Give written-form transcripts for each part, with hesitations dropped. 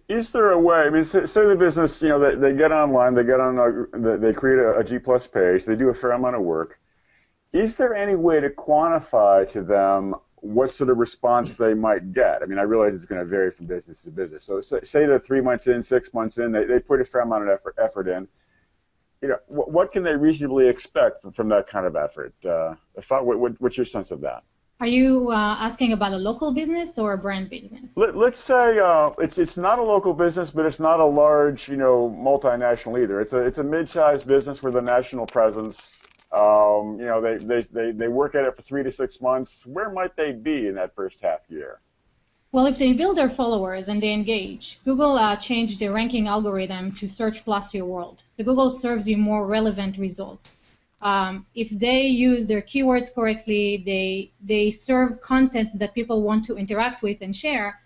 Is there a way? I mean, say the business, they get online, they get on, they create a G plus page, they do a fair amount of work. Is there any way to quantify to them what sort of response they might get? I mean, I realize it's going to vary from business to business. So say they're 3 months in, 6 months in, they put a fair amount of effort in. What can they reasonably expect from that kind of effort? What's your sense of that? Are you asking about a local business or a brand business? Let's say it's not a local business, but it's not a large, multinational either. It's a mid-sized business with a national presence. They work at it for 3 to 6 months. Where might they be in that first half year? Well, if they build their followers and they engage, Google changed the ranking algorithm to search plus your world. The Google serves you more relevant results. If they use their keywords correctly, they serve content that people want to interact with and share,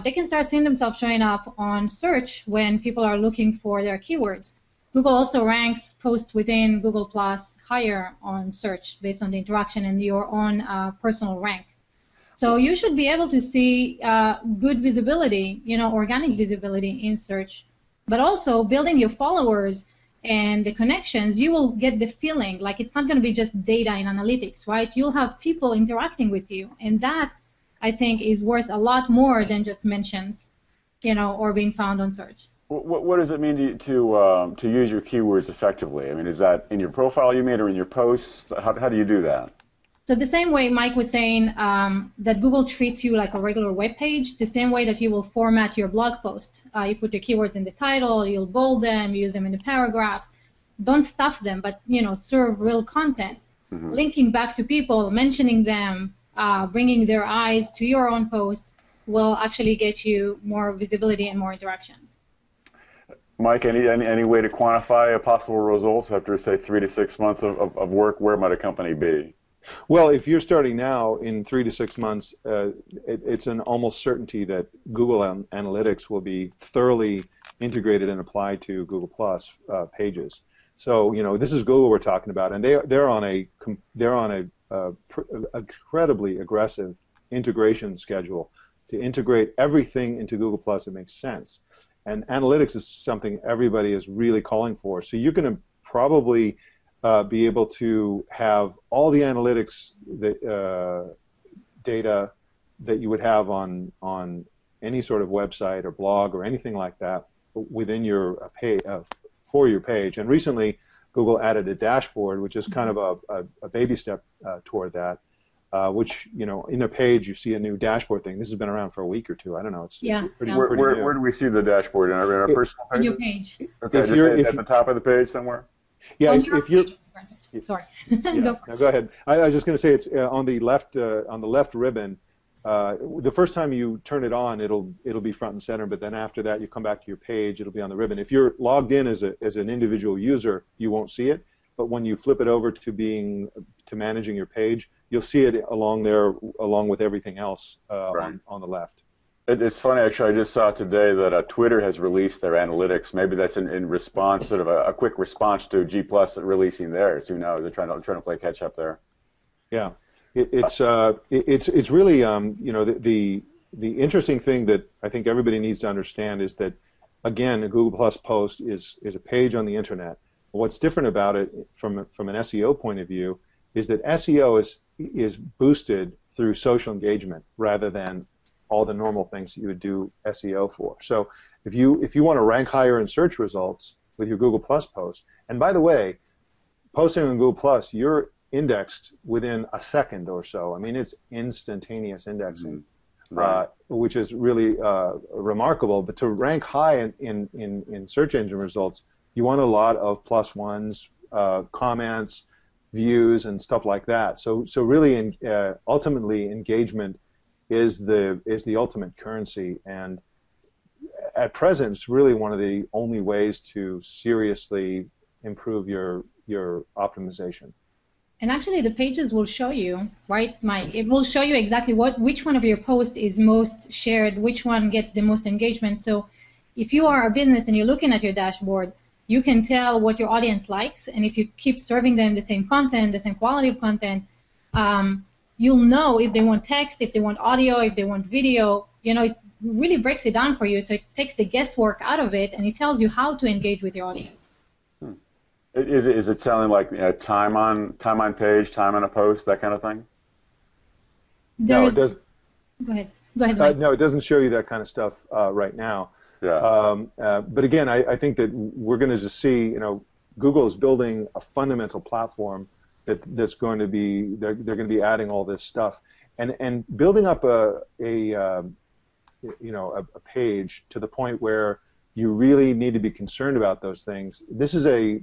they can start seeing themselves showing up on search when people are looking for their keywords. Google also ranks posts within Google Plus higher on search based on the interaction and your own personal rank. So you should be able to see good visibility, organic visibility in search, but also building your followers and the connections, you will get the feeling like it's not going to be just data and analytics, right? You'll have people interacting with you, and that, I think, is worth a lot more than just mentions, or being found on search. What does it mean to use your keywords effectively? I mean, is that in your profile you made or in your posts? How do you do that? So the same way Mike was saying that Google treats you like a regular web page, the same way that you will format your blog post. You put your keywords in the title, you'll bold them, use them in the paragraphs. Don't stuff them, but serve real content. Mm-hmm. Linking back to people, mentioning them, bringing their eyes to your own post will actually get you more visibility and more interaction. Mike, any way to quantify possible results after, say, 3 to 6 months of work? Where might a company be? Well, if you're starting now in 3 to 6 months, it's an almost certainty that Google Analytics will be thoroughly integrated and applied to Google Plus pages. So this is Google we're talking about, and they're on a incredibly aggressive integration schedule to integrate everything into Google Plus that makes sense. And analytics is something everybody is really calling for. So you're going to probably be able to have all the analytics data that you would have on any sort of website or blog or anything like that within your page, for your page. And recently, Google added a dashboard, which is kind of a baby step toward that. Which in a page you see a new dashboard thing. This has been around for a week or two. I don't know. It's pretty new. Where do we see the dashboard in our personal page? On your page. Okay, if at the top of the page somewhere. Yeah, if you're. Sorry. No, go ahead. I was just going to say it's on the left ribbon. The first time you turn it on, it'll be front and center. But then after that, you come back to your page, it'll be on the ribbon. If you're logged in as an individual user, you won't see it. But when you flip it over to managing your page, you'll see it along there, along with everything else on the left. It's funny, actually. I just saw today that Twitter has released their analytics. Maybe that's in response, sort of a quick response to G Plus releasing theirs. Who knows? They're trying to play catch up there. Yeah, it's really the interesting thing that I think everybody needs to understand is that, again, a Google Plus post is a page on the internet. What's different about it from an SEO point of view is that SEO is boosted through social engagement rather than all the normal things that you would do SEO for. So if you want to rank higher in search results with your Google Plus post, and by the way, posting on Google Plus, you're indexed within a second or so. I mean, it's instantaneous indexing, which is really remarkable. But to rank high in search engine results, you want a lot of +1s, comments, views, and stuff like that. So really, ultimately, engagement is the ultimate currency, and at present, it's really one of the only ways to seriously improve your optimization. And actually, the pages will show you, right, Mike? It will show you exactly which one of your posts is most shared, which one gets the most engagement. So if you are a business and you're looking at your dashboard, you can tell what your audience likes, and if you keep serving them the same content, the same quality of content, you'll know if they want text, if they want audio, if they want video. It really breaks it down for you, so it takes the guesswork out of it, and it tells you how to engage with your audience. Is it telling like time on page, time on a post, that kind of thing? No, it does. Go ahead. Go ahead, Mike. No, it doesn't show you that kind of stuff right now. Yeah. But again, I think that we're going to just see, Google is building a fundamental platform that's going to be, they're going to be adding all this stuff, and building up a page to the point where you really need to be concerned about those things. This is a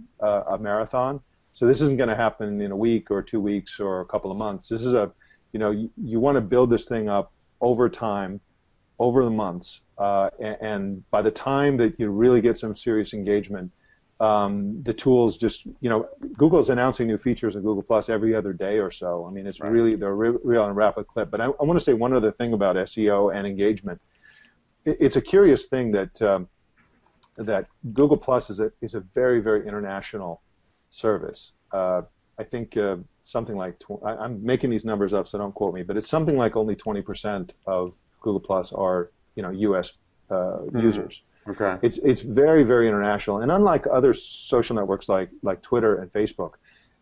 marathon, so this isn't going to happen in a week or 2 weeks or a couple of months. This is you want to build this thing up over time, over the months, and by the time that you really get some serious engagement, the tools just, Google's announcing new features in Google Plus every other day or so. I mean, it's really, they're real on a rapid clip. But I want to say one other thing about SEO and engagement. It's a curious thing that that Google Plus is a very, very international service. I think something like, I'm making these numbers up, so don't quote me, but it's something like only 20% of Google Plus are, U.S. users. Okay. It's very, very international, and unlike other social networks like Twitter and Facebook,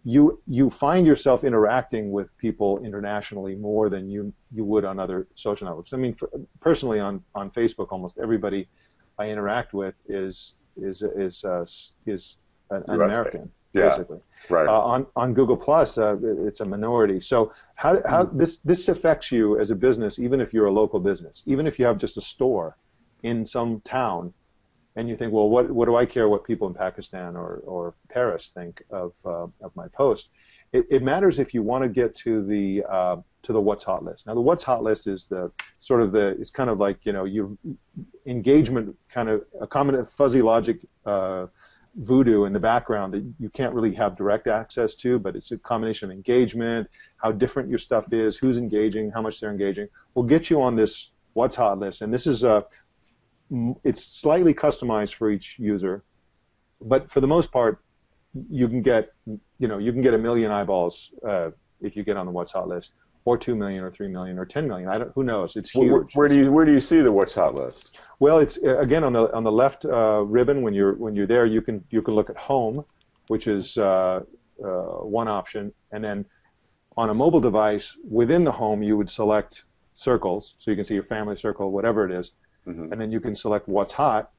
you find yourself interacting with people internationally more than you would on other social networks. I mean, personally, on Facebook, almost everybody I interact with is an American, basically. Right. On Google Plus, it's a minority. So how this affects you as a business, even if you're a local business, even if you have just a store in some town, and you think, well, what do I care what people in Pakistan or Paris think of my post? It matters if you want to get to the What's Hot list. Now, the What's Hot list is it's kind of like your engagement, kind of a common fuzzy logic voodoo in the background that you can't really have direct access to, but it's a combination of engagement, how different your stuff is, who's engaging, how much they're engaging. Will get you on this What's Hot list, and this is it's slightly customized for each user, but for the most part, you can get a million eyeballs if you get on the What's Hot list, or 2 million, or 3 million, or 10 million. Who knows? It's huge. Where do you see the What's Hot list? Well, it's again on the left ribbon. When you're there, you can look at Home, which is one option, and then on a mobile device within the Home, you would select Circles, so you can see your family circle, whatever it is. Mm-hmm. And then you can select What's Hot.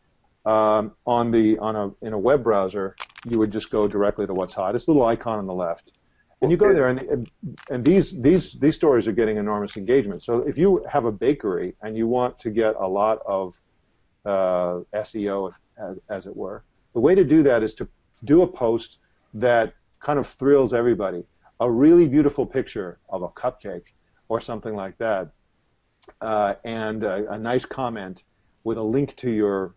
In a web browser, you would just go directly to What's Hot. It's a little icon on the left, and you go there, and these stories are getting enormous engagement. So if you have a bakery and you want to get a lot of SEO, as it were, the way to do that is to do a post that kind of thrills everybody. A really beautiful picture of a cupcake or something like that. And a nice comment with a link to your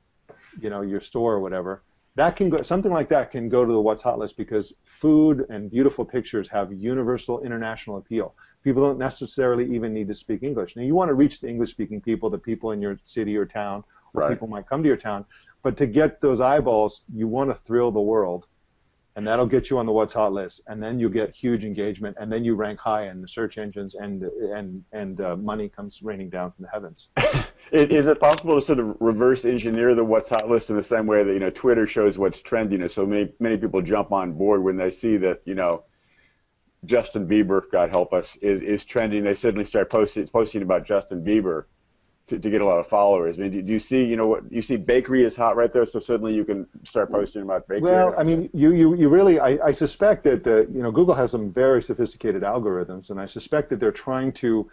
store or whatever. That can go, something like that can go to the What's Hot list, because food and beautiful pictures have universal international appeal. People don't necessarily even need to speak English. Now, you want to reach the English-speaking people, the people in your city or town, or people might come to your town. But to get those eyeballs, you want to thrill the world. And that'll get you on the What's Hot list, and then you get huge engagement, and then you rank high in the search engines, and money comes raining down from the heavens. Is it possible to sort of reverse engineer the What's Hot list in the same way that Twitter shows what's trending? So many people jump on board when they see that Justin Bieber, God help us, is trending. They suddenly start posting about Justin Bieber to get a lot of followers. I mean, do you see, you see bakery is hot right there, so suddenly you can start posting about bakery? Well, I mean, you really, I suspect that Google has some very sophisticated algorithms, and I suspect that they're trying to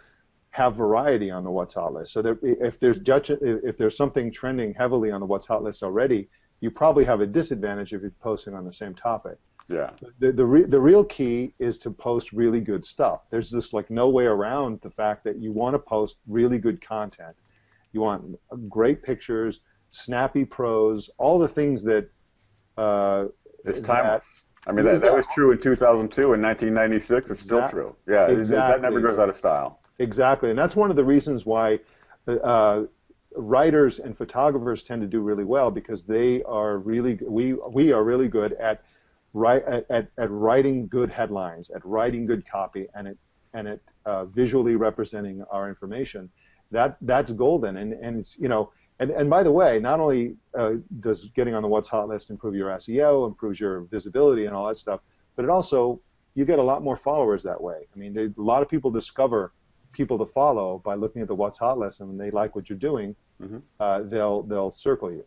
have variety on the What's Hot list. So that if there's something trending heavily on the What's Hot list already, you probably have a disadvantage if you're posting on the same topic. Yeah. The real key is to post really good stuff. There's just no way around the fact that you want to post really good content. You want great pictures, snappy prose, all the things that... it's timeless. I mean, that was true in 2002 and 1996. It's still true. Yeah, exactly. That never goes out of style. Exactly, and that's one of the reasons why writers and photographers tend to do really well, because they are really... We are really good at writing good headlines, at writing good copy, and it visually representing our information, that's golden. And it's, you know, and by the way, not only does getting on the What's Hot list improve your SEO, improves your visibility and all that stuff, but it also, you get a lot more followers that way. I mean, a lot of people discover people to follow by looking at the What's Hot list, and when they like what you're doing, they'll circle you.